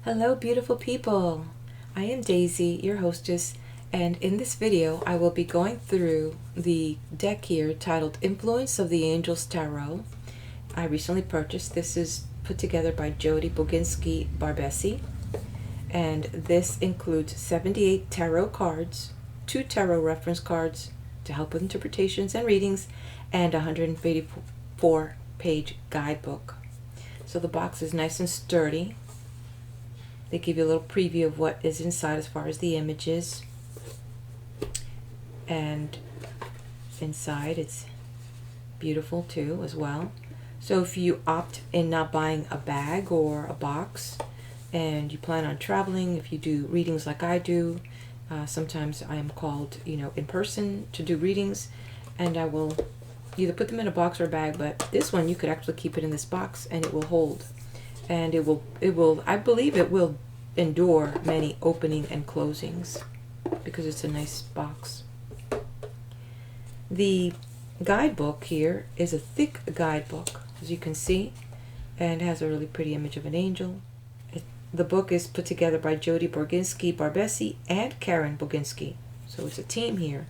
Hello beautiful people, I am Daisy, your hostess, and in this video I will be going through the deck here titled Influence of the Angels Tarot. I recently purchased. This is put together by Jody Boginski Barbesi, and this includes 78 tarot cards, 2 tarot reference cards to help with interpretations and readings, and a 184 page guidebook. So the box is nice and sturdy. They give you a little preview of what is inside as far as the images. And inside it's beautiful too as well. So if you opt in not buying a bag or a box and you plan on traveling, if you do readings like I do, sometimes I am called, in person to do readings, and I will either put them in a box or a bag, but this one you could actually keep it in this box and it will hold. And it will, I believe it will endure many opening and closings because it's a nice box. The guidebook here is a thick guidebook, as you can see, and has a really pretty image of an angel. The book is put together by Jody Boginski Barbesi and Karen Boginski, so it's a team here.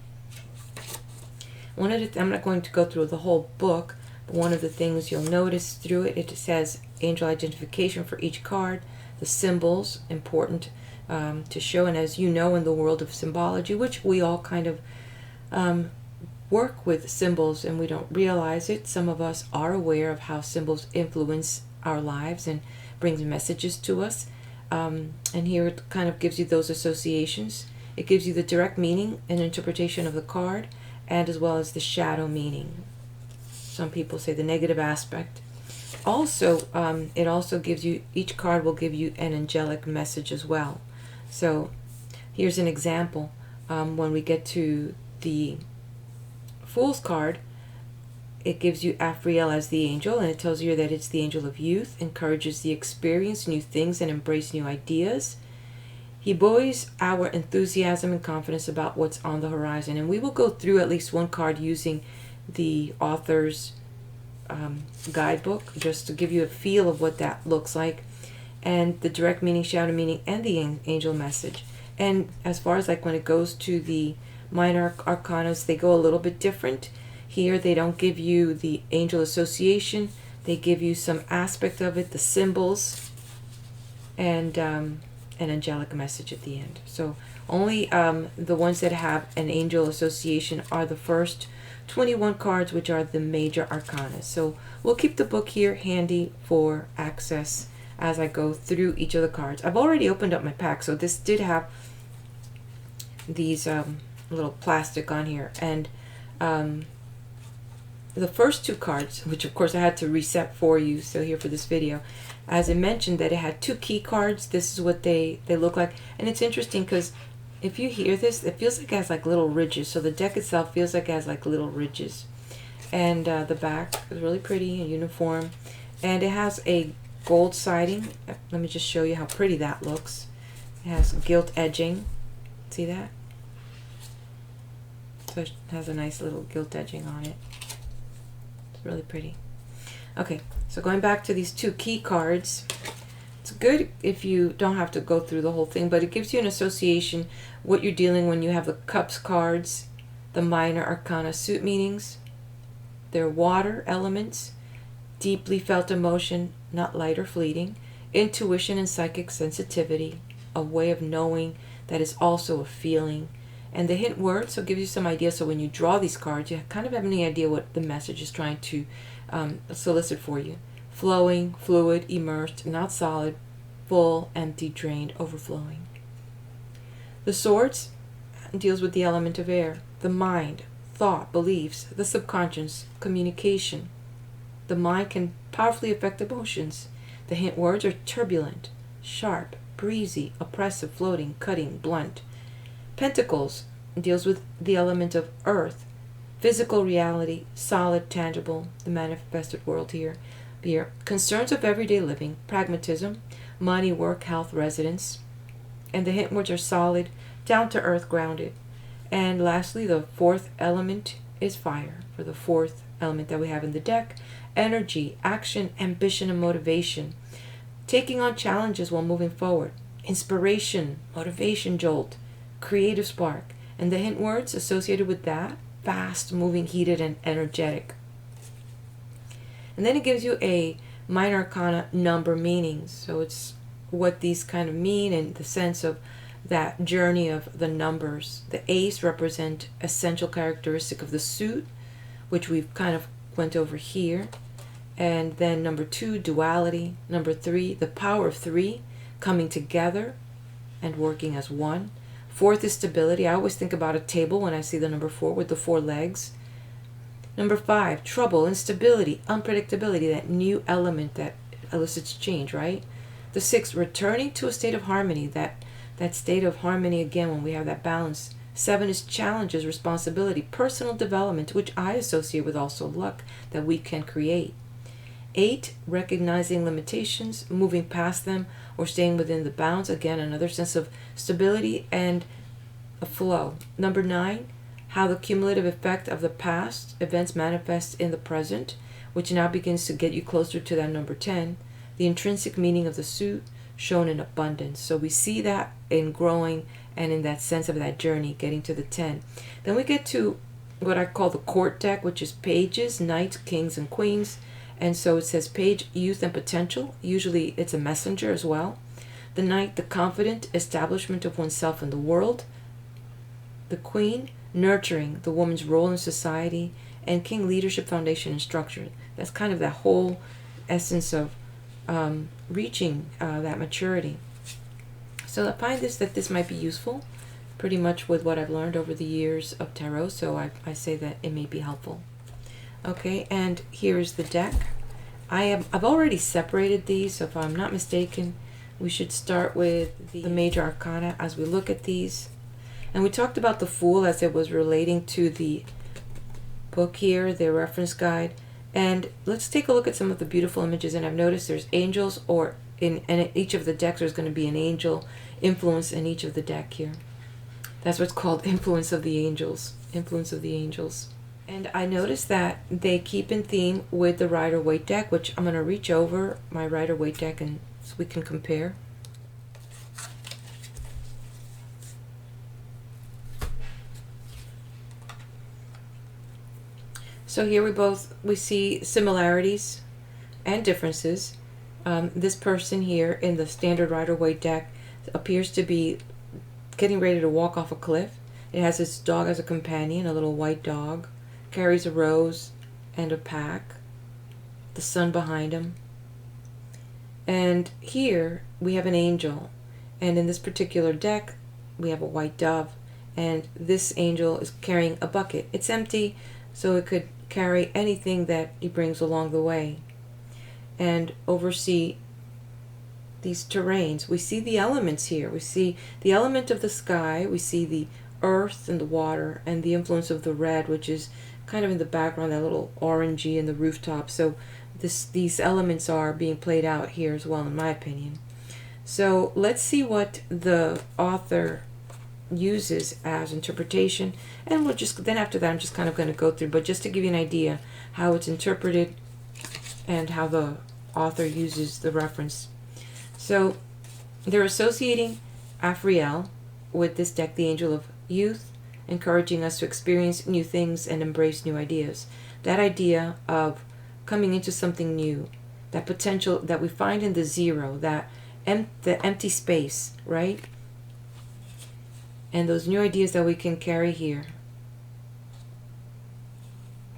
I'm not going to go through the whole book, but one of the things you'll notice through it, it says angel identification for each card, the symbols, important to show, and as you know, in the world of symbology, which we all kind of work with symbols and we don't realize it, some of us are aware of how symbols influence our lives and brings messages to us, and here it kind of gives you those associations. It gives you the direct meaning and interpretation of the card, and as well as the shadow meaning. Some people say the negative aspect. Also, it also gives you, each card will give you an angelic message as well. So here's an example. When we get to the Fool's card, it gives you Afriel as the angel, and it tells you that it's the angel of youth, encourages the experience new things and embrace new ideas. He buoys our enthusiasm and confidence about what's on the horizon. And we will go through at least one card using the author's guidebook, just to give you a feel of what that looks like, and the direct meaning, shadow meaning, and the angel message. And as far as like when it goes to the minor arcanas, they go a little bit different. Here they don't give you the angel association, they give you some aspect of it, the symbols, and an angelic message at the end. So only the ones that have an angel association are the first 21 cards, which are the major arcana. So we'll keep the book here handy for access as I go through each of the cards. I've already opened up my pack, so this did have these little plastic on here, and the first 2 cards, which of course I had to reset for you, so here for this video, as I mentioned that it had 2 key cards. This is what they look like, and it's interesting because if you hear this, it feels like it has like little ridges. So the deck itself feels like it has like little ridges, and the back is really pretty and uniform, and it has a gold siding. Let me just show you how pretty that looks. It has gilt edging. See that? So it has a nice little gilt edging on it. It's really pretty. Okay, so going back to these 2 key cards, it's good if you don't have to go through the whole thing, but it gives you an association, what you're dealing when you have the Cups cards, the minor arcana suit meanings. They're water elements, deeply felt emotion, not light or fleeting, intuition and psychic sensitivity, a way of knowing that is also a feeling. And the hint word, so it gives you some idea, so when you draw these cards, you kind of have any idea what the message is trying to solicit for you. Flowing, fluid, immersed, not solid, full, empty, drained, overflowing. The Swords deals with the element of air, the mind, thought, beliefs, the subconscious, communication. The mind can powerfully affect emotions. The hint words are turbulent, sharp, breezy, oppressive, floating, cutting, blunt. Pentacles deals with the element of earth, physical reality, solid, tangible, the manifested world here. Concerns of everyday living, pragmatism, money, work, health, residence. And the hint words are solid, down to earth, grounded. And lastly, the 4th element is fire, for the 4th element that we have in the deck. Energy, action, ambition, and motivation. taking on challenges while moving forward, inspiration, motivation jolt, creative spark, and the hint words associated with that, fast, moving, heated, and energetic. And then it gives you a minor arcana number meanings. So it's what these kind of mean in the sense of that journey of the numbers. The ace represent essential characteristic of the suit, which we've kind of went over here. And then number 2, duality. Number 3, the power of 3, coming together and working as one. 4th is stability. I always think about a table when I see the number 4 with the 4 legs. Number 5, trouble, instability, unpredictability, that new element that elicits change, right? The 6th, returning to a state of harmony, that state of harmony again when we have that balance. 7 is challenges, responsibility, personal development, which I associate with also luck that we can create. 8, recognizing limitations, moving past them, or staying within the bounds. Again, another sense of stability and a flow. Number 9, how the cumulative effect of the past events manifests in the present, which now begins to get you closer to that number 10. The intrinsic meaning of the suit shown in abundance. So we see that in growing and in that sense of that journey, getting to the 10. Then we get to what I call the court deck, which is pages, knights, kings, and queens. And so it says page, youth and potential. Usually it's a messenger as well. The knight, the confident establishment of oneself in the world. The queen, nurturing the woman's role in society. And king, leadership, foundation, and structure. That's kind of that whole essence of reaching that maturity. So I find that this might be useful, pretty much with what I've learned over the years of tarot. So I say that it may be helpful. Okay, and here's the deck. I've already separated these, so if I'm not mistaken, we should start with the major arcana as we look at these. And we talked about the Fool as it was relating to the book here, the reference guide. And let's take a look at some of the beautiful images. And I've noticed there's angels, or in each of the decks there's going to be an angel influence in each of the deck here. That's what's called influence of the angels. Influence of the angels. And I noticed that they keep in theme with the Rider-Waite deck, which I'm going to reach over my Rider-Waite deck and so we can compare. So here we see similarities and differences. This person here in the standard Rider-Waite deck appears to be getting ready to walk off a cliff. It has its dog as a companion, a little white dog. Carries a rose and a pack. The sun behind him. And here we have an angel. And in this particular deck, we have a white dove. And this angel is carrying a bucket. It's empty, so it could carry anything that he brings along the way. And oversee these terrains. We see the elements here. We see the element of the sky. We see the earth and the water and the influence of the red, which is kind of in the background, that little orangey in the rooftop. So these elements are being played out here as well, in my opinion. So let's see what the author uses as interpretation, and we'll just then after that I'm just kind of going to go through, but just to give you an idea how it's interpreted and how the author uses the reference. So they're associating Afriel with this deck, the Angel of Youth, encouraging us to experience new things and embrace new ideas. That idea of coming into something new, that potential that we find in the zero, the empty space, right? And those new ideas that we can carry here.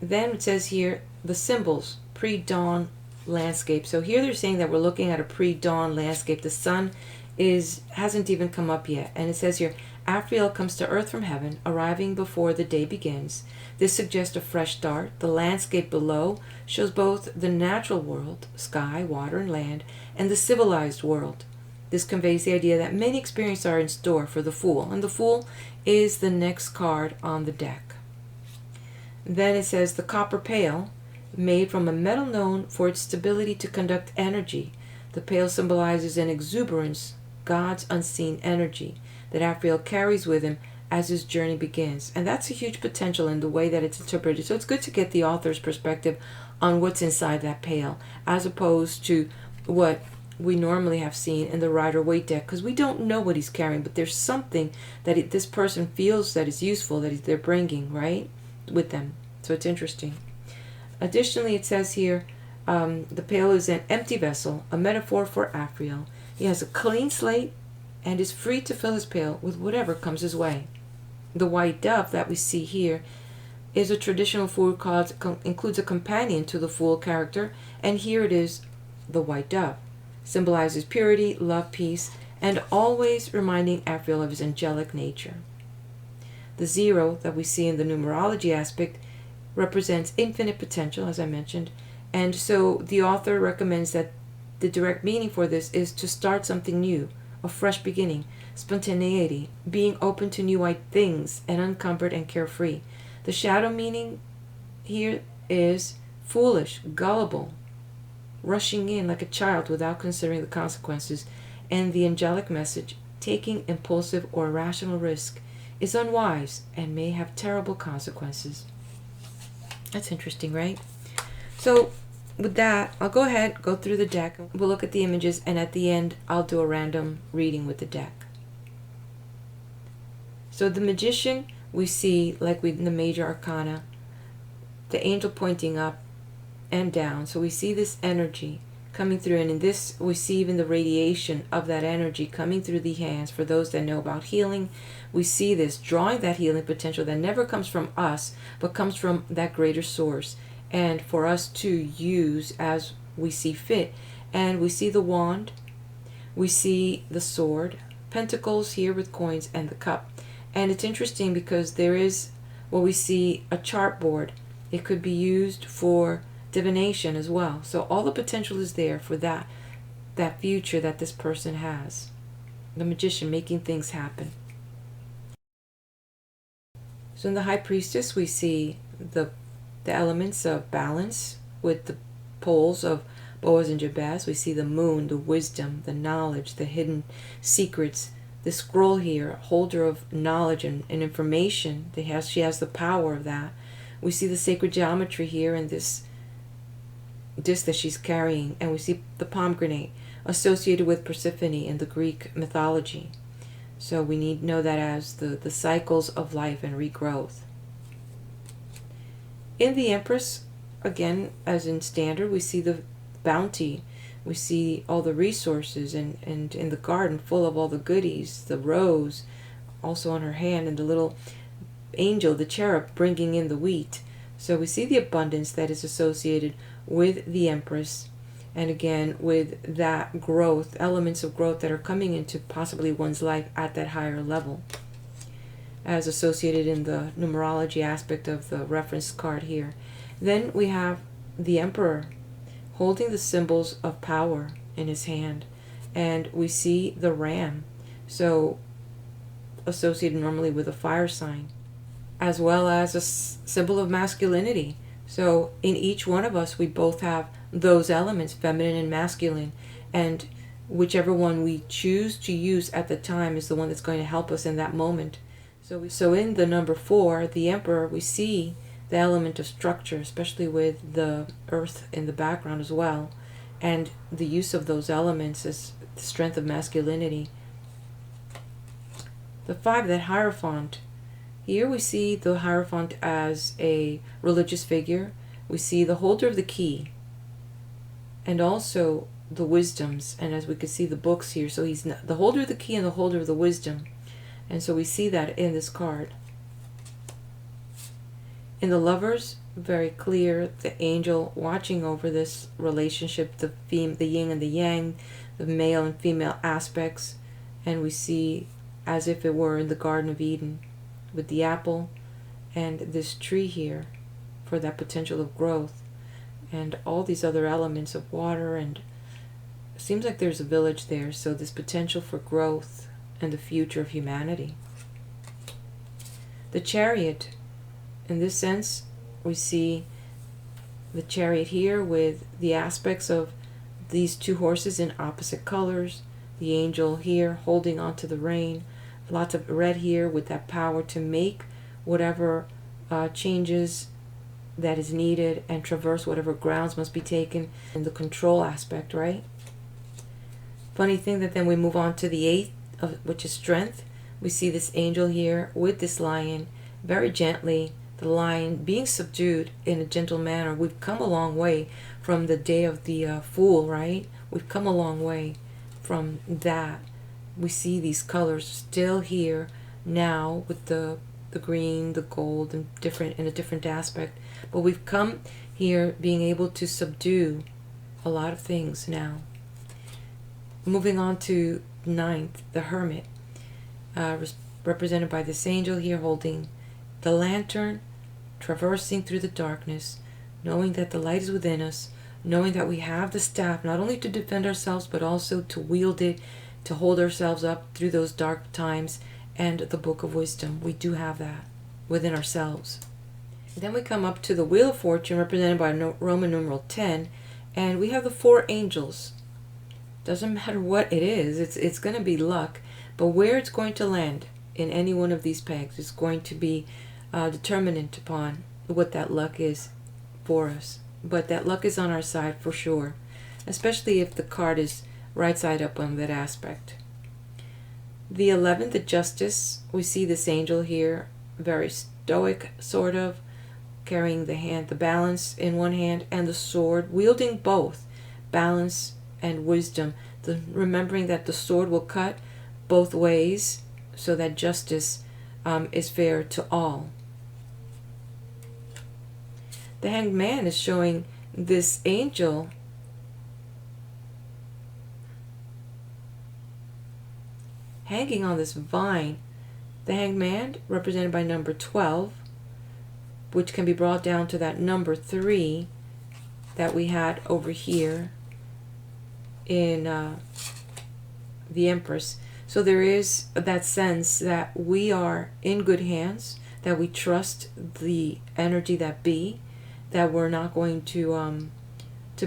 Then it says here, the symbols, pre-dawn landscape. So here they're saying that we're looking at a pre-dawn landscape. The sun hasn't even come up yet. And it says here, Afriel comes to earth from heaven, arriving before the day begins. This suggests a fresh start. The landscape below shows both the natural world, sky, water, and land, and the civilized world. This conveys the idea that many experiences are in store for the Fool, and the Fool is the next card on the deck. Then it says the copper pail, made from a metal known for its stability to conduct energy. The pail symbolizes an exuberance, God's unseen energy, that Afriel carries with him as his journey begins. And that's a huge potential in the way that it's interpreted. So it's good to get the author's perspective on what's inside that pail, as opposed to what we normally have seen in the Rider-Waite deck, because we don't know what he's carrying, but there's something that this person feels that is useful, that they're bringing, right, with them. So it's interesting. Additionally, it says here, the pail is an empty vessel, a metaphor for Afriel. He has a clean slate and is free to fill his pail with whatever comes his way. The white dove that we see here is a traditional fool card, includes a companion to the fool character, and here it is, the white dove. Symbolizes purity, love, peace, and always reminding Afriel of his angelic nature. The 0 that we see in the numerology aspect represents infinite potential, as I mentioned, and so the author recommends that the direct meaning for this is to start something new, a fresh beginning, spontaneity, being open to new things, and unencumbered and carefree. The shadow meaning here is foolish, gullible, rushing in like a child without considering the consequences, and the angelic message, taking impulsive or irrational risk, is unwise and may have terrible consequences. That's interesting, right? So with that, I'll go ahead, go through the deck, we'll look at the images, and at the end I'll do a random reading with the deck. So the magician, we see, like in the major arcana, the angel pointing up and down. So we see this energy coming through, and in this we see even the radiation of that energy coming through the hands. For those that know about healing, we see this drawing that healing potential that never comes from us, but comes from that greater source, and for us to use as we see fit. And we see the wand, we see the sword, pentacles here with coins, and the cup. And it's interesting because there is what we see, a chart board. It could be used for divination as well. So all the potential is there for that future that this person has. The magician making things happen. So in the high priestess, we see the elements of balance with the poles of Boaz and Jabez. We see the moon, the wisdom, the knowledge, the hidden secrets. The scroll here, holder of knowledge and information. She has the power of that. We see the sacred geometry here in this disc that she's carrying, and we see the pomegranate associated with Persephone in the Greek mythology. So we need to know that as the cycles of life and regrowth. In the Empress, again, as in standard, we see the bounty. We see all the resources, and in the garden full of all the goodies, the rose also on her hand, and the little angel, the cherub, bringing in the wheat. So we see the abundance that is associated with the Empress, and again with that growth, elements of growth that are coming into possibly one's life at that higher level, as associated in the numerology aspect of the reference card here. Then we have the Emperor holding the symbols of power in his hand, and we see the ram, so associated normally with a fire sign, as well as a symbol of masculinity. So in each one of us, we both have those elements, feminine and masculine, and whichever one we choose to use at the time is the one that's going to help us in that moment. So in the number 4, the Emperor, we see the element of structure, especially with the earth in the background as well, and the use of those elements as the strength of masculinity. The 5, that Hierophant. Here we see the Hierophant as a religious figure. We see the holder of the key, and also the wisdoms, and as we can see the books here, so he's the holder of the key and the holder of the wisdom, and so we see that in this card. In the Lovers, very clear, the angel watching over this relationship, the yin and the yang, the male and female aspects, and we see as if it were in the Garden of Eden with the apple and this tree here for that potential of growth, and all these other elements of water, and it seems like there's a village there, so this potential for growth and the future of humanity. The Chariot, in this sense, we see the Chariot here with the aspects of these 2 horses in opposite colors, the angel here holding onto the rein, lots of red here with that power to make whatever changes that is needed and traverse whatever grounds must be taken in the control aspect, right? Funny thing that then we move on to the 8th, which is strength. We see this angel here with this lion, very gently, the lion being subdued in a gentle manner. We've come a long way from the day of the fool, right? We've come a long way from that. We see these colors still here now with the green, the gold, and in a different aspect. But we've come here being able to subdue a lot of things now. Moving on to 9th, the hermit, represented by this angel here holding the lantern, traversing through the darkness, knowing that the light is within us, knowing that we have the staff not only to defend ourselves but also to wield it, to hold ourselves up through those dark times, and the book of wisdom. We do have that within ourselves. Then we come up to the wheel of fortune, represented by Roman numeral 10, and we have the 4 angels. Doesn't matter what it is, it's going to be luck, but where it's going to land in any one of these pegs is going to be determinant upon what that luck is for us. But that luck is on our side for sure, especially if the card is right side up on that aspect. The 11th, the justice, we see this angel here, very stoic sort of, carrying the balance in one hand and the sword, wielding both balance and wisdom, remembering that the sword will cut both ways so that justice is fair to all. The Hanged Man is showing this angel hanging on this vine. The Hanged Man, represented by number 12, which can be brought down to that number 3 that we had over here in the Empress. So there is that sense that we are in good hands, that we trust the energy that be, that we're not going to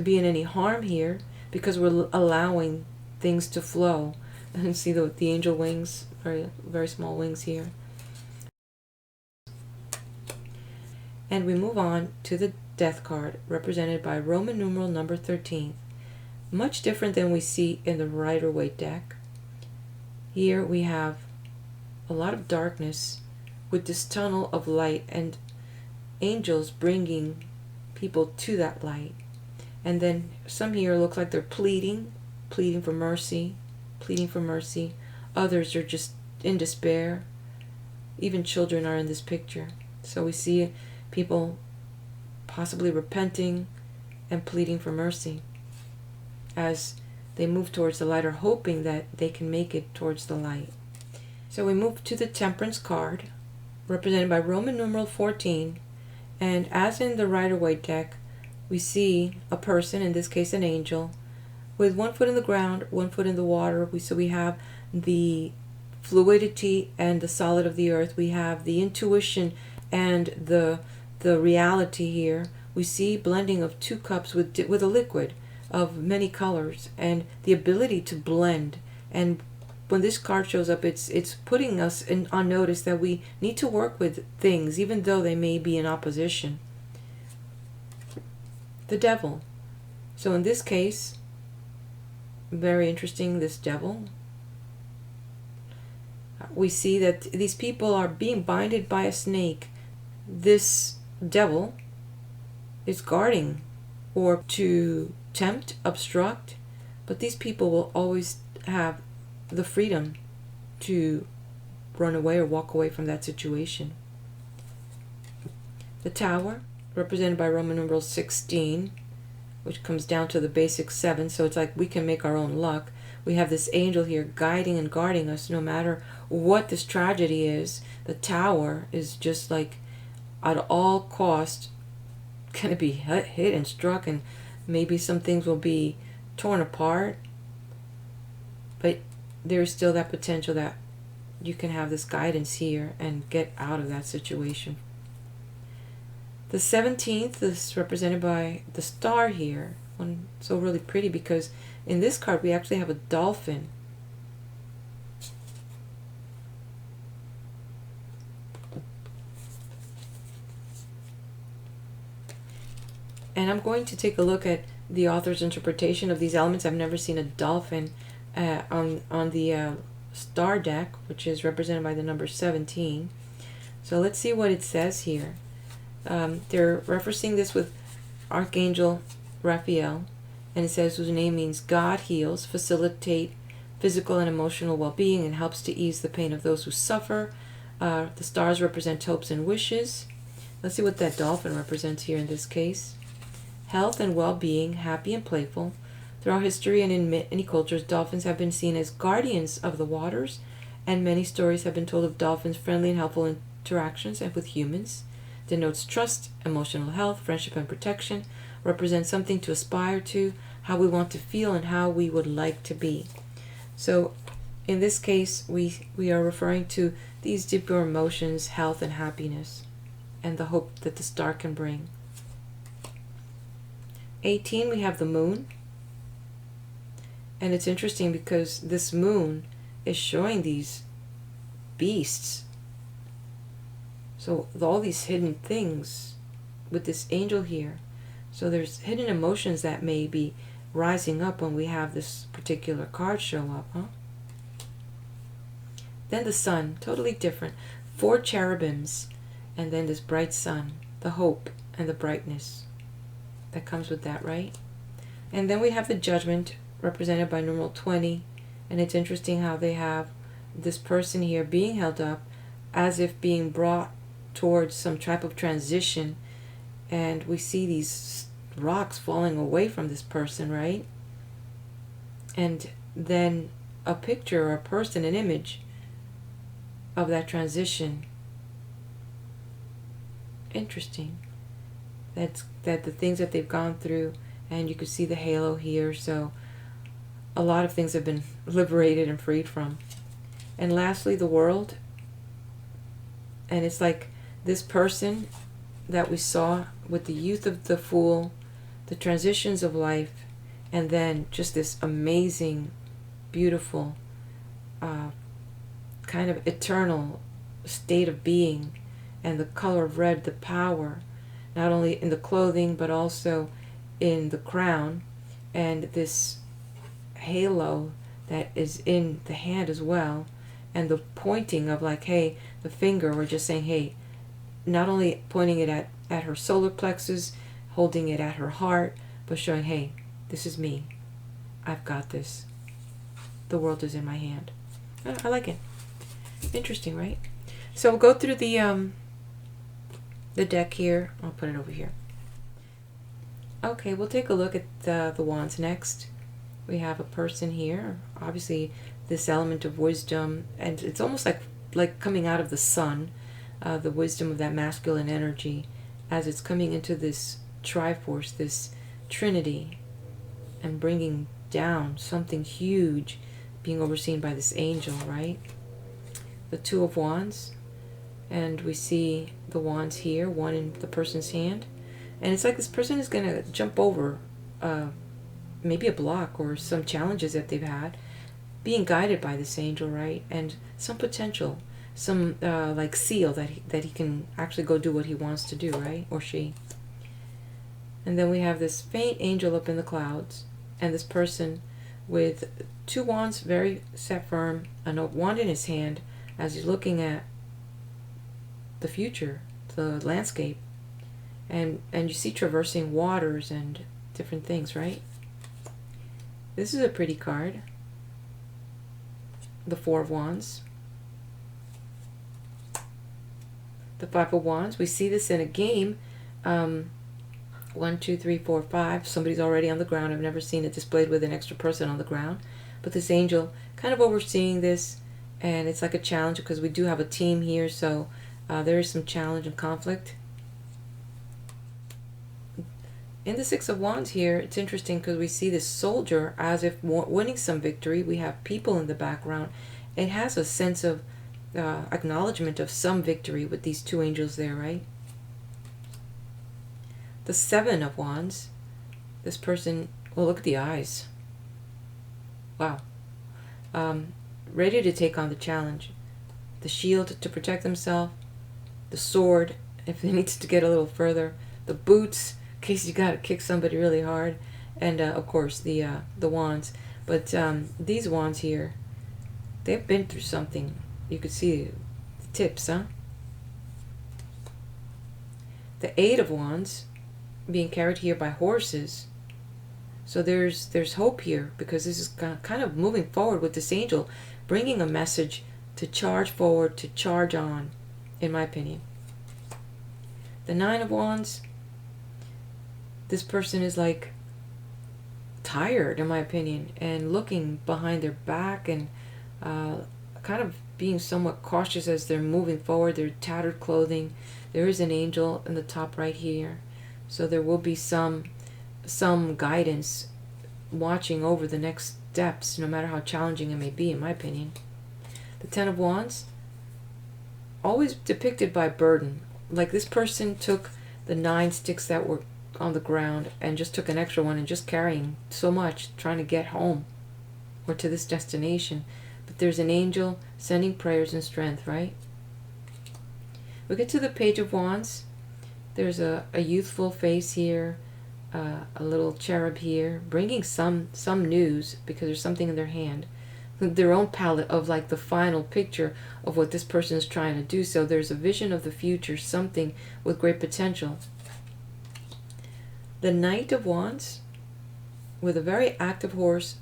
be in any harm here because we're allowing things to flow. And see the angel wings, very, very small wings here. And we move on to the Death card, represented by Roman numeral number 13. Much different than we see in the Rider-Waite deck. Here we have a lot of darkness with this tunnel of light and angels bringing people to that light. And then some here look like they're pleading for mercy, pleading for mercy. Others are just in despair. Even children are in this picture. So we see people possibly repenting and pleading for mercy as they move towards the light, or hoping that they can make it towards the light. So we move to the Temperance card, represented by Roman numeral 14, and as in the Rider-Waite deck, we see a person, in this case an angel, with one foot in the ground, one foot in the water. So we have the fluidity and the solid of the earth. We have the intuition and the reality here. We see blending of 2 cups with a liquid of many colors, and the ability to blend. And when this card shows up, it's putting us on notice that we need to work with things even though they may be in opposition. The Devil. So in this case, very interesting, this devil. We see that these people are being binded by a snake. This devil is guarding or to tempt, obstruct, but these people will always have the freedom to run away or walk away from that situation. The Tower, represented by Roman numeral 16, which comes down to the basic 7, so it's like we can make our own luck. We have this angel here guiding and guarding us no matter what this tragedy is. The Tower is just like at all cost going to be hit and struck, and maybe some things will be torn apart, but there's still that potential that you can have this guidance here and get out of that situation. The 17th is represented by the star here. One so really pretty because in this card we actually have a dolphin. And I'm going to take a look at the author's interpretation of these elements. I've never seen a dolphin on the star deck, which is represented by the number 17. So let's see what it says here. They're referencing this with Archangel Raphael, and it says whose name means God heals, facilitate physical and emotional well-being, and helps to ease the pain of those who suffer. The stars represent hopes and wishes. Let's see what that dolphin represents here in this case. Health and well-being, happy and playful. Throughout history and in many cultures, dolphins have been seen as guardians of the waters, and many stories have been told of dolphins' friendly and helpful interactions with humans. Denotes trust, emotional health, friendship, and protection. Represents something to aspire to, how we want to feel, and how we would like to be. So in this case, we are referring to these deeper emotions, health and happiness, and the hope that the star can bring. 18, we have the moon. And it's interesting because this moon is showing these beasts. So all these hidden things with this angel here. So there's hidden emotions that may be rising up when we have this particular card show up, huh? Then the sun, totally different. 4 cherubims, and then this bright sun, the hope and the brightness that comes with that, right? And then we have the judgment, represented by numeral 20, and it's interesting how they have this person here being held up as if being brought towards some type of transition, and we see these rocks falling away from this person, right? And then a picture or a person, an image of that transition. Interesting. That the things that they've gone through, and you can see the halo here, so a lot of things have been liberated and freed from. And lastly, the world. And it's like this person that we saw with the youth of the fool, the transitions of life, and then just this amazing, beautiful, kind of eternal state of being, and the color of red, the power, not only in the clothing but also in the crown, and this halo that is in the hand as well, and the pointing of like, hey, the finger, or just saying, hey, not only pointing it at her solar plexus, holding it at her heart, but showing, hey, this is me. I've got this. The world is in my hand. I like it. Interesting, right? So we'll go through the deck here. I'll put it over here. Okay, we'll take a look at the wands next. We have a person here. Obviously, this element of wisdom, and it's almost like coming out of the sun, the wisdom of that masculine energy, as it's coming into this Triforce, this Trinity, and bringing down something huge, being overseen by this angel, right? The Two of Wands, and we see the wands here, one in the person's hand, and it's like this person is going to jump over maybe a block or some challenges that they've had, being guided by this angel, right? And some potential, some like seal that he can actually go do what he wants to do, right? Or she. And then we have this faint angel up in the clouds, and this person with 2 wands, very set firm, and a wand in his hand as he's looking at the future, the landscape, and you see traversing waters and different things, right? This is a pretty card. The 4 of Wands. The 5 of Wands. We see this in a game. 1, 2, 3, 4, 5. Somebody's already on the ground. I've never seen it displayed with an extra person on the ground. But this angel kind of overseeing this, and it's like a challenge because we do have a team here, so there is some challenge and conflict. In the 6 of Wands here, it's interesting because we see this soldier as if winning some victory. We have people in the background. It has a sense of acknowledgement of some victory with these 2 angels there, right? The 7 of Wands, this person, well, look at the eyes. Wow. Ready to take on the challenge. The shield to protect themselves, the sword if they need to get a little further, the boots in case you got to kick somebody really hard, and of course the wands. But these wands here, they've been through something. You could see the tips, huh? The Eight of Wands being carried here by horses. So there's hope here, because this is kind of moving forward with this angel, bringing a message to charge forward, to charge on, in my opinion. The Nine of Wands, this person is like tired, in my opinion, and looking behind their back, and kind of being somewhat cautious as they're moving forward. Their tattered clothing. There is an angel in the top right here, so there will be some guidance watching over the next steps, no matter how challenging it may be, in my opinion. The Ten of Wands, always depicted by burden. Like this person took the 9 sticks that were on the ground and just took an extra one and just carrying so much, trying to get home or to this destination. But there's an angel sending prayers and strength, right? We get to the Page of Wands. There's a youthful face here, a little cherub here, bringing some news, because there's something in their hand, their own palette of like the final picture of what this person is trying to do. So there's a vision of the future, something with great potential. The Knight of Wands, with a very active horse,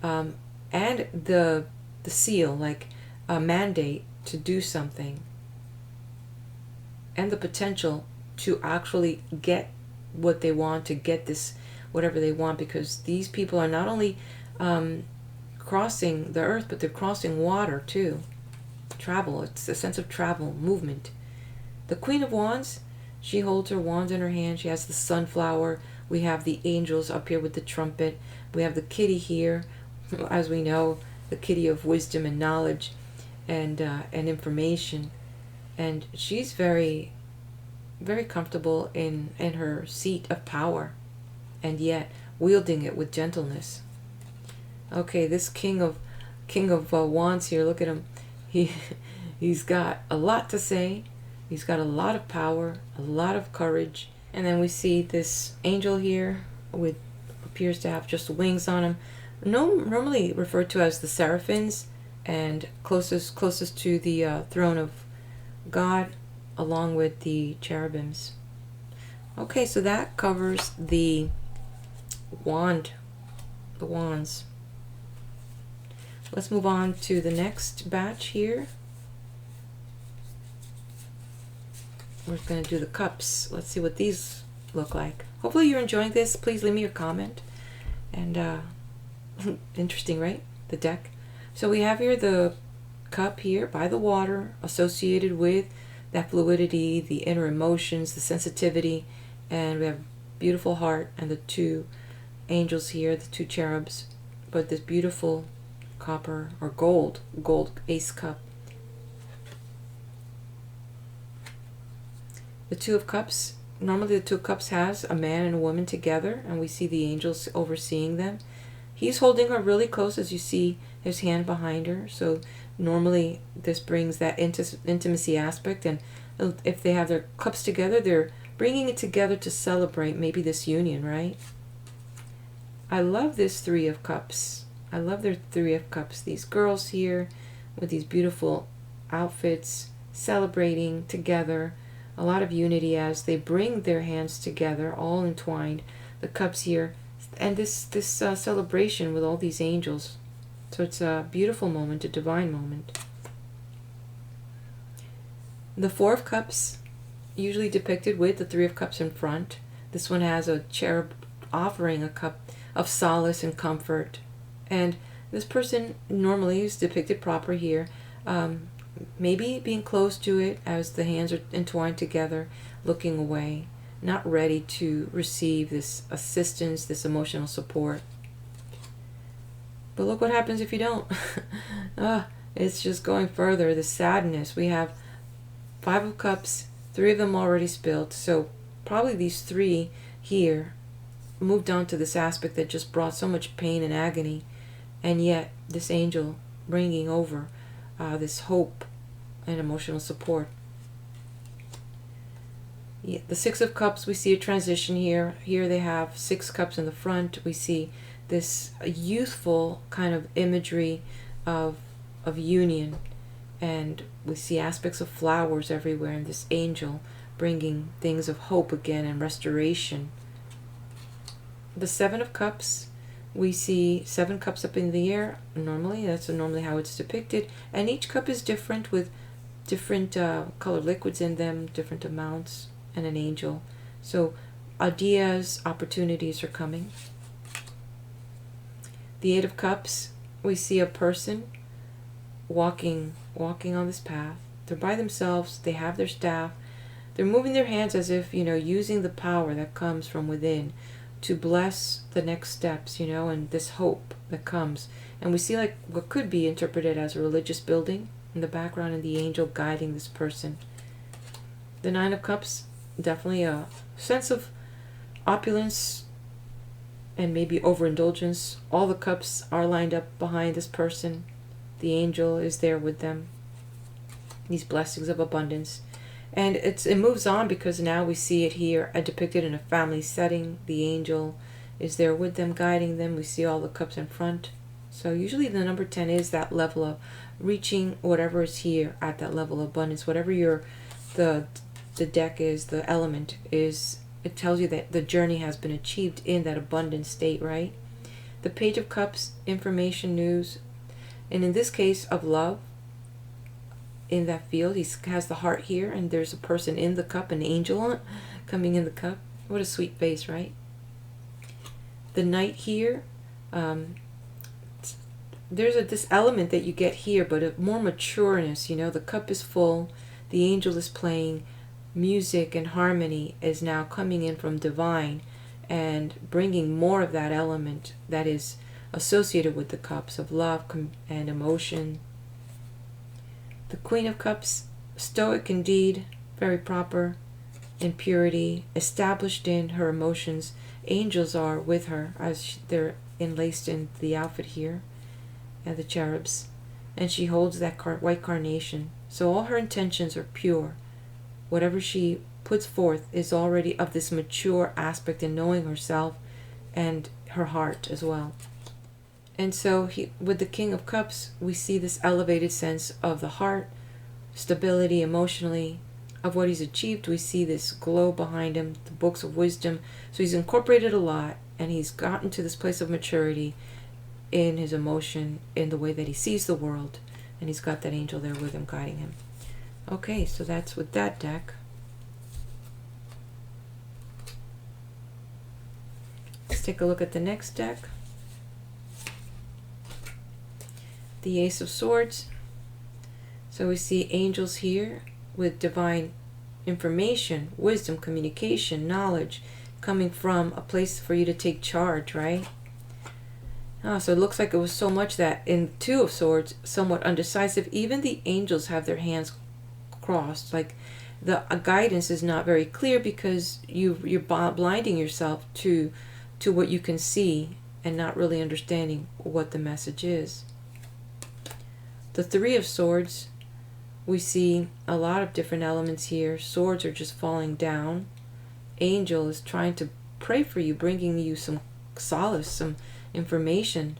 and the seal, like a mandate to do something, and the potential to actually get what they want, to get this whatever they want, because these people are not only crossing the earth, but they're crossing water too. Travel, it's a sense of travel, movement. The Queen of Wands, she holds her wand in her hand. She has the sunflower. We have the angels up here with the trumpet. We have the kitty here, as we know, the kitty of wisdom and knowledge and information. And she's very, very comfortable in her seat of power, and yet wielding it with gentleness. Okay, this king of wands here, look at him. He's got a lot to say. He's got a lot of power, a lot of courage. And then we see this angel here with appears to have just wings on him. Normally referred to as the seraphims, and closest to the throne of God, along with the cherubims. Okay, so that covers the wands. Let's move on to the next batch here. We're going to do the cups. Let's see what these look like. Hopefully you're enjoying this. Please leave me a comment. And interesting, right? The deck. So we have here the cup here by the water, associated with that fluidity, the inner emotions, the sensitivity, and we have beautiful heart and the 2 angels here, the 2 cherubs, but this beautiful copper or gold ace cup. The 2 of Cups, normally the 2 of Cups has a man and a woman together, and we see the angels overseeing them. He's holding her really close, as you see his hand behind her. So normally this brings that intimacy aspect, and if they have their cups together, they're bringing it together to celebrate maybe this union, right? I love this 3 of Cups. I love their 3 of Cups. These girls here with these beautiful outfits, celebrating together. A lot of unity as they bring their hands together, all entwined. The cups here, and this celebration with all these angels. So it's a beautiful moment, a divine moment. The 4 of Cups, usually depicted with the 3 of Cups in front. This one has a cherub offering a cup of solace and comfort. And this person normally is depicted proper here. Maybe being close to it as the hands are entwined together, looking away, not ready to receive this assistance, this emotional support. But look what happens if you don't. It's just going further, the sadness. We have 5 of Cups, 3 of them already spilled. So probably these 3 here moved on to this aspect that just brought so much pain and agony. And yet this angel bringing over this hope and emotional support. The 6 of Cups, we see a transition here. Here they have 6 cups in the front. We see this youthful kind of imagery of union. And we see aspects of flowers everywhere, and this angel bringing things of hope again and restoration. The Seven of Cups, we see 7 cups up in the air. Normally, that's normally how it's depicted. And each cup is different, with different colored liquids in them, different amounts, and an angel. So ideas, opportunities are coming. The 8 of Cups, we see a person walking on this path. They're by themselves. They have their staff. They're moving their hands as if, using the power that comes from within to bless the next steps, and this hope that comes. And we see like what could be interpreted as a religious building in the background, and the angel guiding this person. The 9 of Cups, definitely a sense of opulence and maybe overindulgence. All the cups are lined up behind this person. The angel is there with them. These blessings of abundance. And it moves on, because now we see it here depicted in a family setting. The angel is there with them, guiding them. We see all the cups in front. So usually the number 10 is that level of reaching whatever is here at that level of abundance. Whatever the deck is, the element is, it tells you that the journey has been achieved in that abundant state, right? The Page of Cups, information, news, and in this case of love. In that field, he has the heart here, and there's a person in the cup, an angel coming in the cup. What a sweet face, right? The Knight here, there's this element that you get here, but a more matureness. The cup is full, the angel is playing, music and harmony is now coming in from divine and bringing more of that element that is associated with the cups of love and emotion. The Queen of Cups, stoic indeed, very proper in purity, established in her emotions. Angels are with her as they're enlaced in the outfit here, and the cherubs. And she holds that white carnation. So all her intentions are pure. Whatever she puts forth is already of this mature aspect in knowing herself and her heart as well. And so with the King of Cups, we see this elevated sense of the heart, stability emotionally, of what he's achieved. We see this glow behind him, the books of wisdom. So he's incorporated a lot, and he's gotten to this place of maturity in his emotion, in the way that he sees the world. And he's got that angel there with him, guiding him. Okay, so that's with that deck. Let's take a look at the next deck. The Ace of Swords. So we see angels here with divine information, wisdom, communication, knowledge, coming from a place for you to take charge, right? So it looks like it was so much that in Two of Swords, somewhat undecisive. Even the angels have their hands crossed. Like the guidance is not very clear, because you're blinding yourself to what you can see and not really understanding what the message is. The Three of Swords, we see a lot of different elements here. Swords are just falling down. Angel is trying to pray for you, bringing you some solace, some information.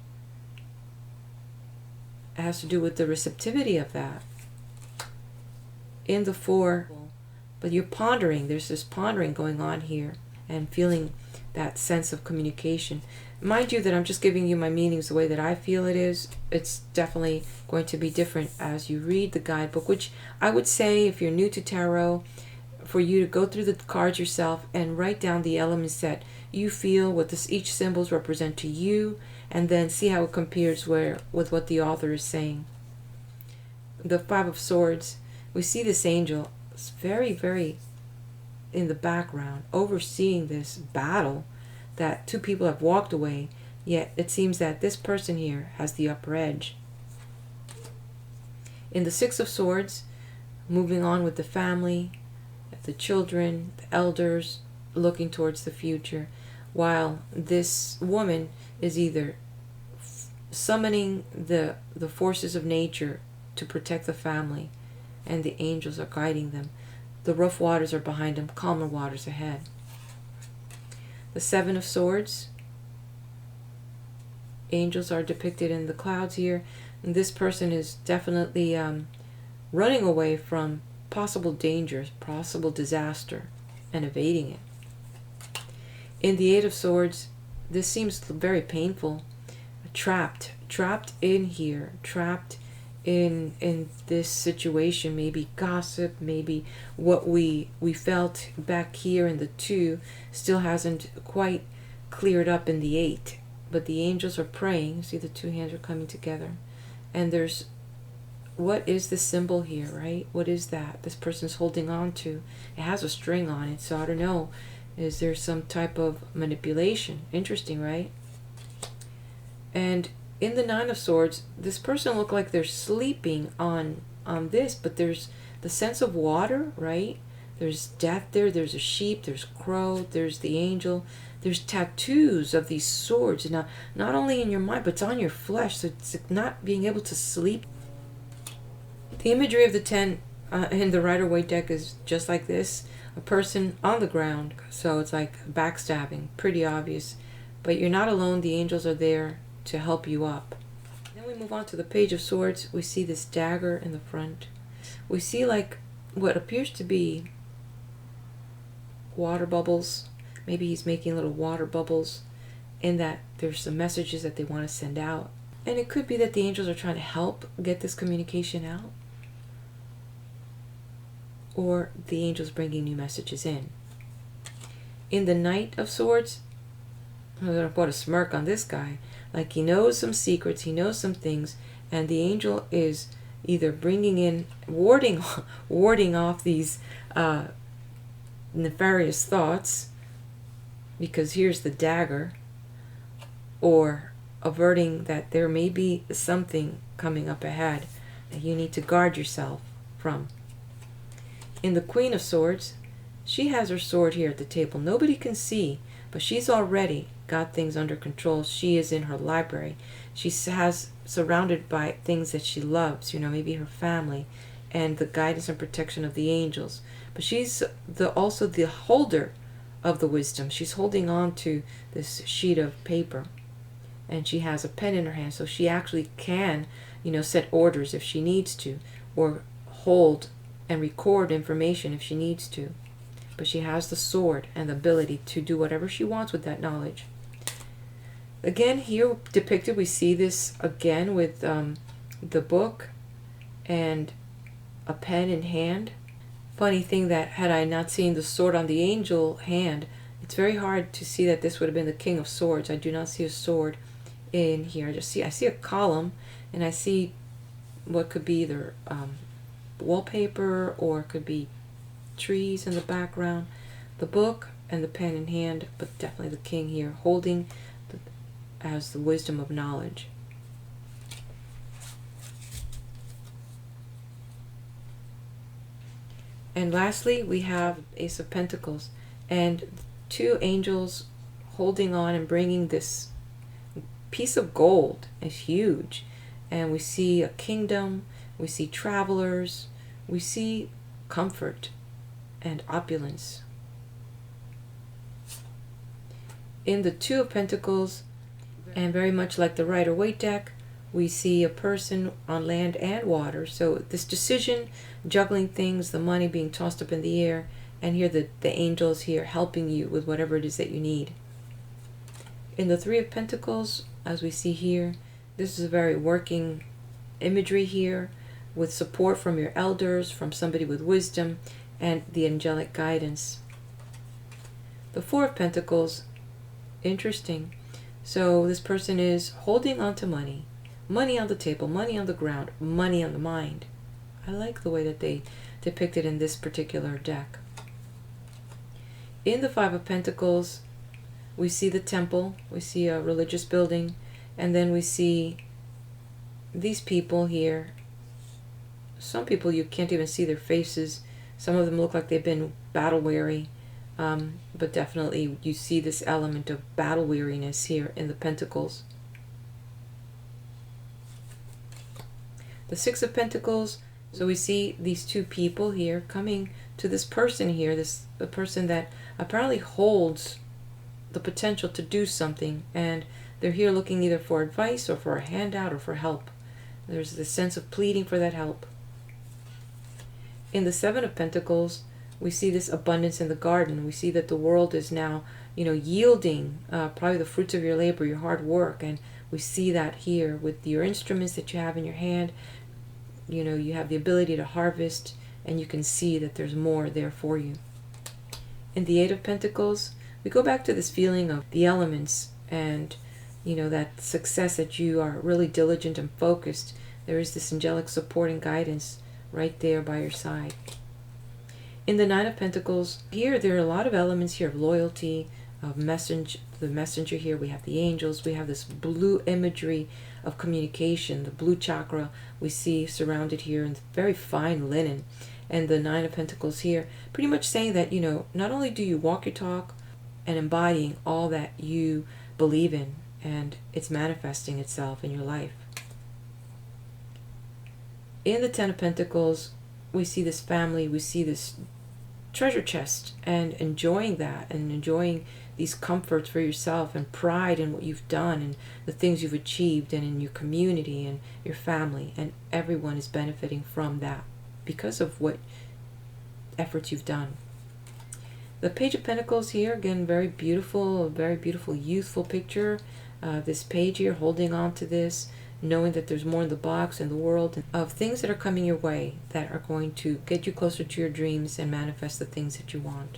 It has to do with the receptivity of that. In the Four, but you're pondering. There's this pondering going on here, and feeling that sense of communication. Mind you that I'm just giving you my meanings the way that I feel it is. It's definitely going to be different as you read the guidebook, which I would say, if you're new to tarot, for you to go through the cards yourself and write down the elements that you feel, what each symbols represent to you, and then see how it compares with what the author is saying. The Five of Swords, we see this angel. It's very, very in the background, overseeing this battle that two people have walked away, yet it seems that this person here has the upper edge. In the Six of Swords, moving on with the family, the children, the elders, looking towards the future, while this woman is either summoning the forces of nature to protect the family, and the angels are guiding them. The rough waters are behind them, calmer waters ahead. The Seven of Swords, angels are depicted in the clouds here. And this person is definitely running away from possible dangers, possible disaster, and evading it. In the Eight of Swords, this seems very painful. Trapped in here, trapped in this situation. Maybe gossip, maybe what we felt back here in the 2 still hasn't quite cleared up in the 8. But the angels are praying. See, the 2 hands are coming together. And there's, what is the symbol here, right? What is that this person's holding on to? It has a string on it, so I don't know. Is there some type of manipulation? Interesting, right? And in the Nine of Swords, this person look like they're sleeping on this, but there's the sense of water, right? There's death there, there's a sheep, there's crow, there's the angel, there's tattoos of these swords. Now, not only in your mind, but it's on your flesh, so it's not being able to sleep. The imagery of the 10 in the Rider-Waite deck is just like this. A person on the ground, so it's like backstabbing, pretty obvious. But you're not alone, the angels are there to help you up. Then we move on to the Page of Swords. We see this dagger in the front. We see like what appears to be water bubbles. Maybe he's making little water bubbles, in that there's some messages that they want to send out. And it could be that the angels are trying to help get this communication out, or the angels bringing new messages in. In the Knight of Swords, I'm going to put a smirk on this guy. Like he knows some secrets, he knows some things, and the angel is either bringing in, warding off these nefarious thoughts, because here's the dagger, or averting that there may be something coming up ahead that you need to guard yourself from. In the Queen of Swords, she has her sword here at the table. Nobody can see, but she's already got things under control. She is in her library. She has surrounded by things that she loves, maybe her family and the guidance and protection of the angels. But she's also the holder of the wisdom. She's holding on to this sheet of paper, and she has a pen in her hand, so she actually can, set orders if she needs to, or hold and record information if she needs to. But she has the sword and the ability to do whatever she wants with that knowledge. Again, here depicted, we see this again with the book and a pen in hand. Funny thing that had I not seen the sword on the angel hand, it's very hard to see that this would have been the King of Swords. I do not see a sword in here. I see a column, and I see what could be either wallpaper, or it could be trees in the background. The book and the pen in hand, but definitely the king here holding as the wisdom of knowledge. And lastly, we have Ace of Pentacles, and 2 angels holding on and bringing this piece of gold. It's huge, and we see a kingdom, we see travelers, we see comfort and opulence. In the 2 of Pentacles, and very much like the Rider-Waite deck, we see a person on land and water. So this decision, juggling things, the money being tossed up in the air, and here the angels here helping you with whatever it is that you need. In the 3 of Pentacles, as we see here, this is a very working imagery here, with support from your elders, from somebody with wisdom, and the angelic guidance. The 4 of Pentacles, interesting. So this person is holding on to money. Money on the table, money on the ground, money on the mind. I like the way that they depict it in this particular deck. In the 5 of Pentacles, we see the temple, we see a religious building, and then we see these people here. Some people you can't even see their faces. Some of them look like they've been battle weary. But definitely you see this element of battle weariness here in the Pentacles. The 6 of Pentacles, so we see these 2 people here coming to this person here, a person that apparently holds the potential to do something, and they're here looking either for advice or for a handout or for help. There's this sense of pleading for that help. In the Seven of Pentacles, we see this abundance in the garden. We see that the world is now, yielding probably the fruits of your labor, your hard work. And we see that here with your instruments that you have in your hand. You have the ability to harvest, and you can see that there's more there for you. In the Eight of Pentacles, we go back to this feeling of the elements and, that success, that you are really diligent and focused. There is this angelic support and guidance right there by your side. In the Nine of Pentacles, here there are a lot of elements here of loyalty, of the messenger here. We have the angels. We have this blue imagery of communication. The blue chakra we see surrounded here in very fine linen. And the Nine of Pentacles here, pretty much saying that, not only do you walk your talk and embodying all that you believe in, and it's manifesting itself in your life. In the Ten of Pentacles, we see this family, we see this treasure chest, and enjoying that, and enjoying these comforts for yourself, and pride in what you've done, and the things you've achieved, and in your community, and your family, and everyone is benefiting from that because of what efforts you've done. The Page of Pentacles here, again, very beautiful, a very beautiful youthful picture. This page here, holding on to this, knowing that there's more in the box, in the world, of things that are coming your way that are going to get you closer to your dreams and manifest the things that you want.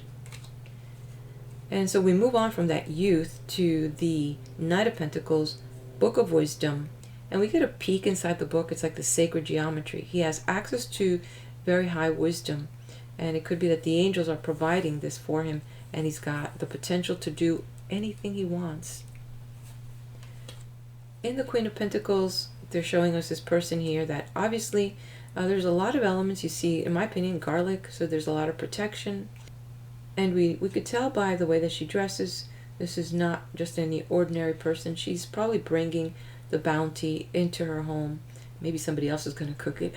And so we move on from that youth to the Knight of Pentacles, Book of Wisdom, and we get a peek inside the book. It's like the sacred geometry. He has access to very high wisdom, and it could be that the angels are providing this for him, and he's got the potential to do anything he wants. In the Queen of Pentacles, they're showing us this person here that obviously there's a lot of elements. You see, in my opinion, garlic, so there's a lot of protection. And we could tell by the way that she dresses, this is not just any ordinary person. She's probably bringing the bounty into her home. Maybe somebody else is going to cook it.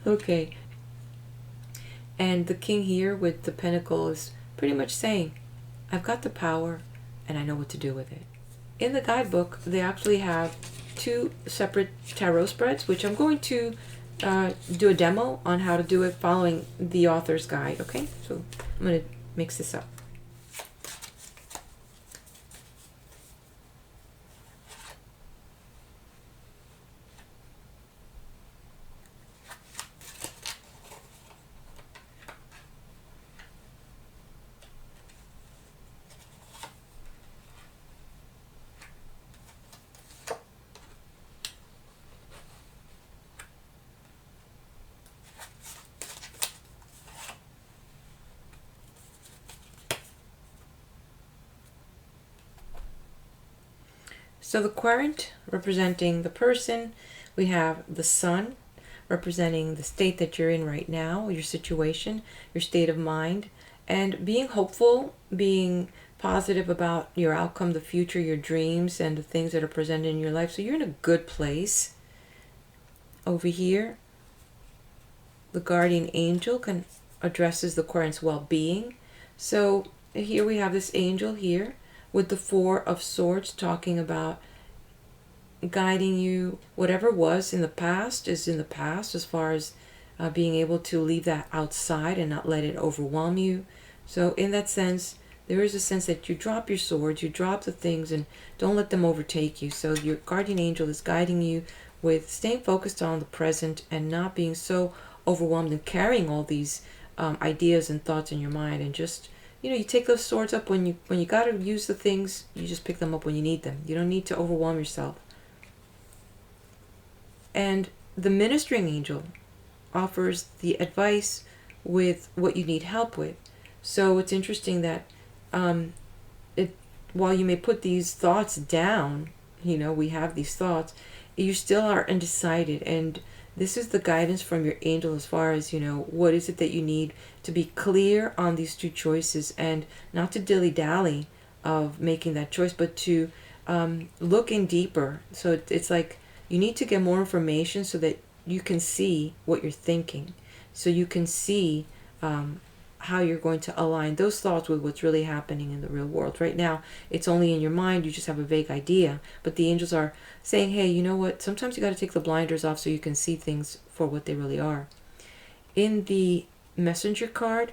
Okay. And the king here with the pentacle is pretty much saying, I've got the power and I know what to do with it. In the guidebook, they actually have two separate tarot spreads, which I'm going to do a demo on how to do it following the author's guide. Okay, so I'm going to mix this up. So the querent representing the person, we have the sun representing the state that you're in right now, your situation, your state of mind, and being hopeful, being positive about your outcome, the future, your dreams, and the things that are presented in your life. So you're in a good place. Over here, the guardian angel addresses the querent's well-being. So here we have this angel here with the Four of Swords, talking about guiding you. Whatever was in the past is in the past, as far as being able to leave that outside and not let it overwhelm you. So in that sense, there is a sense that you drop your swords, you drop the things, and don't let them overtake you. So your guardian angel is guiding you with staying focused on the present and not being so overwhelmed and carrying all these ideas and thoughts in your mind, and just, you take those swords up when you got to use the things. You just pick them up when you need them. You don't need to overwhelm yourself. And the ministering angel offers the advice with what you need help with. So it's interesting that while you may put these thoughts down, we have these thoughts, you still are undecided, and this is the guidance from your angel as far as, what is it that you need to be clear on these two choices, and not to dilly-dally of making that choice, but to look in deeper. So it's like you need to get more information so that you can see what you're thinking. So you can see how you're going to align those thoughts with what's really happening in the real world. Right now, it's only in your mind. You just have a vague idea. But the angels are saying, hey, you know what? Sometimes you got to take the blinders off so you can see things for what they really are. In the messenger card,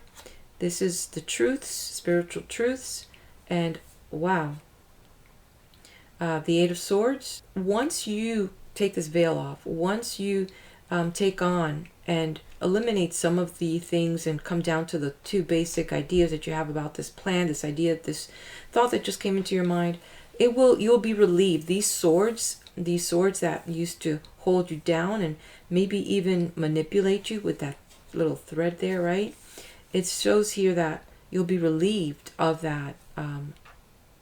this is the truths, spiritual truths. And wow, the Eight of Swords. Once you take this veil off, once you take on and eliminate some of the things and come down to the two basic ideas that you have about this plan, this idea, this thought that just came into your mind, you'll be relieved. These swords that used to hold you down and maybe even manipulate you with that little thread there, right? It shows here that you'll be relieved of that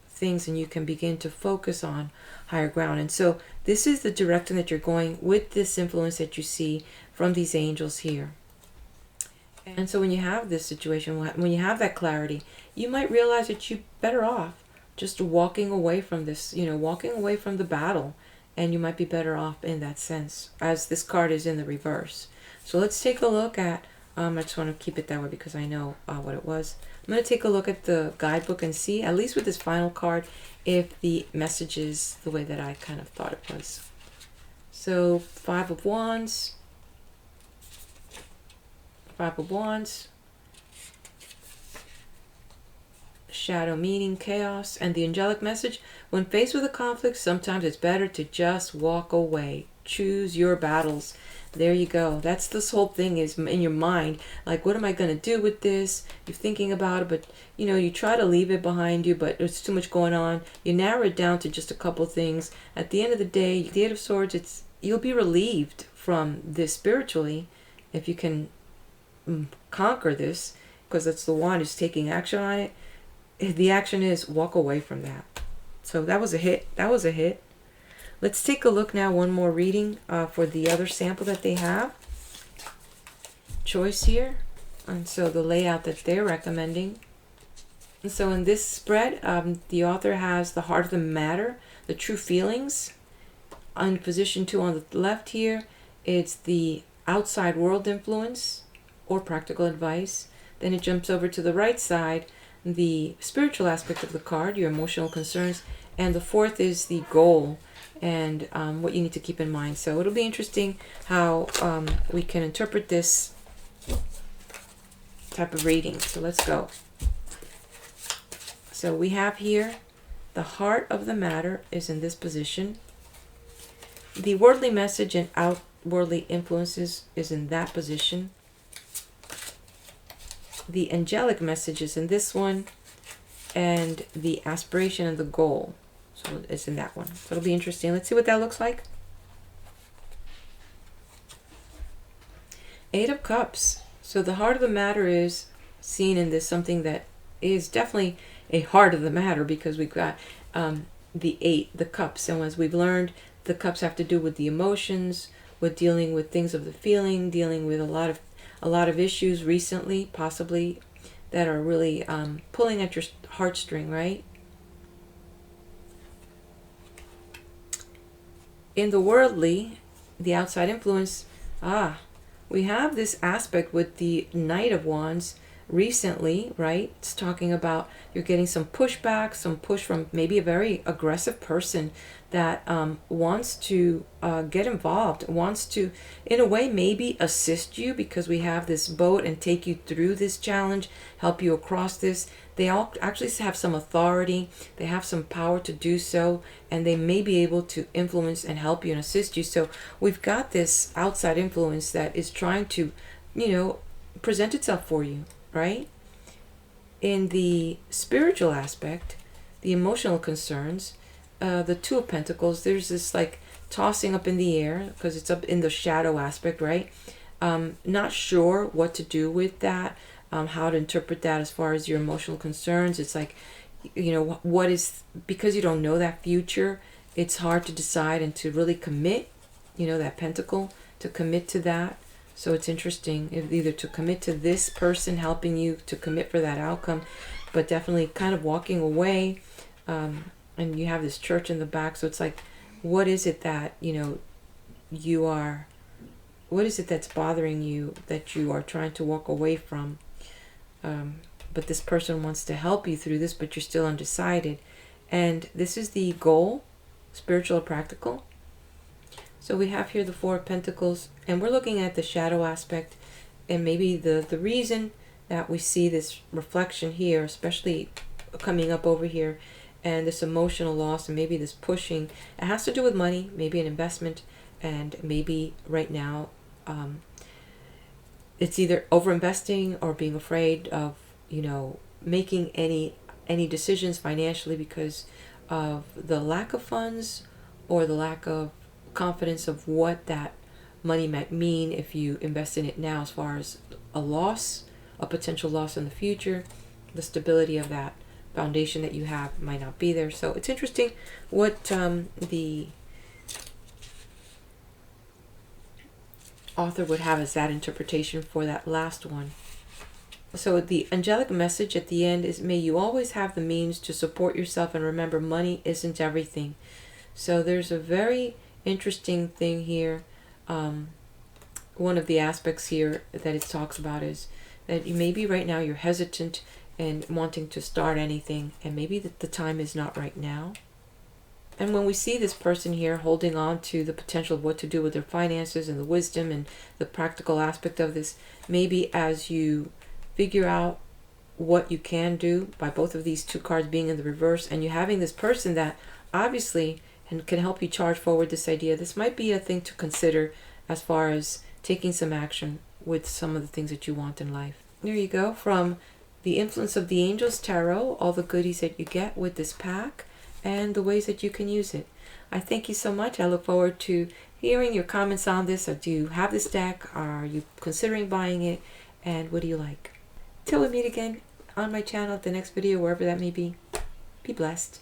things, and you can begin to focus on higher ground. And so this is the direction that you're going with this influence that you see from these angels here. And so when you have this situation, when you have that clarity, you might realize that you're better off just walking away from this, walking away from the battle, and you might be better off in that sense, as this card is in the reverse. So let's take a look at, I just want to keep it that way because I know what it was. I'm going to take a look at the guidebook and see, at least with this final card, if the message is the way that I kind of thought it was. So Five of Wands, shadow meaning, chaos, and the angelic message. When faced with a conflict, sometimes it's better to just walk away. Choose your battles. There you go. That's this whole thing is in your mind. Like, what am I going to do with this? You're thinking about it, but you try to leave it behind you, but there's too much going on. You narrow it down to just a couple things. At the end of the day, the Eight of Swords, you'll be relieved from this spiritually if you can conquer this, because it's the one who's taking action on it. The action is walk away from that. So that was a hit. Let's take a look now, one more reading for the other sample that they have. Choice here. And so the layout that they're recommending. And so in this spread, the author has the heart of the matter, the true feelings. On position 2 on the left here, it's the outside world influence or practical advice. Then it jumps over to the right side, the spiritual aspect of the card, your emotional concerns. And the fourth is the goal and what you need to keep in mind. So it'll be interesting how we can interpret this type of reading. So let's go. So we have here the heart of the matter is in this position. The worldly message and outwardly influences is in that position. The angelic message is in this one, and the aspiration and the goal, so it's in that one. So it'll be interesting. Let's see what that looks like. Eight of Cups. So the heart of the matter is seen in this, something that is definitely a heart of the matter, because we've got the cups, and as we've learned, the cups have to do with the emotions, with dealing with things of the feeling, dealing with a lot of issues recently, possibly, that are really pulling at your heartstring, right? In the worldly, the outside influence, we have this aspect with the Knight of Wands recently, right? It's talking about you're getting some pushback, some push from maybe a very aggressive person that wants to get involved, wants to, in a way, maybe assist you, because we have this boat and take you through this challenge, help you across this. They all actually have some authority, they have some power to do so, and they may be able to influence and help you and assist you. So we've got this outside influence that is trying to, present itself for you, right? In the spiritual aspect, the emotional concerns, the Two of Pentacles, there's this like tossing up in the air because it's up in the shadow aspect, right? Not sure what to do with that, how to interpret that as far as your emotional concerns. It's like, what is, because you don't know that future, it's hard to decide and to really commit, that Pentacle, to commit to that. So it's interesting, either to commit to this person helping you to commit for that outcome, but definitely kind of walking away. And you have this Church in the back. So it's like, what is it that, what is it that's bothering you that you are trying to walk away from? but this person wants to help you through this, but you're still undecided. And this is the goal, spiritual or practical. So we have here the Four of Pentacles, and we're looking at the shadow aspect, and maybe the reason that we see this reflection here, especially coming up over here, and this emotional loss, and maybe this pushing, it has to do with money, maybe an investment, and maybe right now it's either overinvesting or being afraid of, you know, making any decisions financially because of the lack of funds or the lack of confidence of what that money might mean if you invest in it now, as far as a loss, a potential loss in the future. The stability of that foundation that you have might not be there. So it's interesting what the author would have as that interpretation for that last one. So the angelic message at the end is, may you always have the means to support yourself, and remember, money isn't everything. So there's a very interesting thing here. One of the aspects here that it talks about is that maybe right now you're hesitant and wanting to start anything, and maybe the time is not right now. And when we see this person here holding on to the potential of what to do with their finances and the wisdom and the practical aspect of this, maybe as you figure out what you can do by both of these two cards being in the reverse, and you having this person that obviously and can help you charge forward this idea, this might be a thing to consider as far as taking some action with some of the things that you want in life. There you go, from the influence of the Angels Tarot, all the goodies that you get with this pack and the ways that you can use it. I thank you so much. I look forward to hearing your comments on this. Do you have this deck? Are you considering buying it? And what do you like? Till we meet again on my channel, the next video, wherever that may be blessed.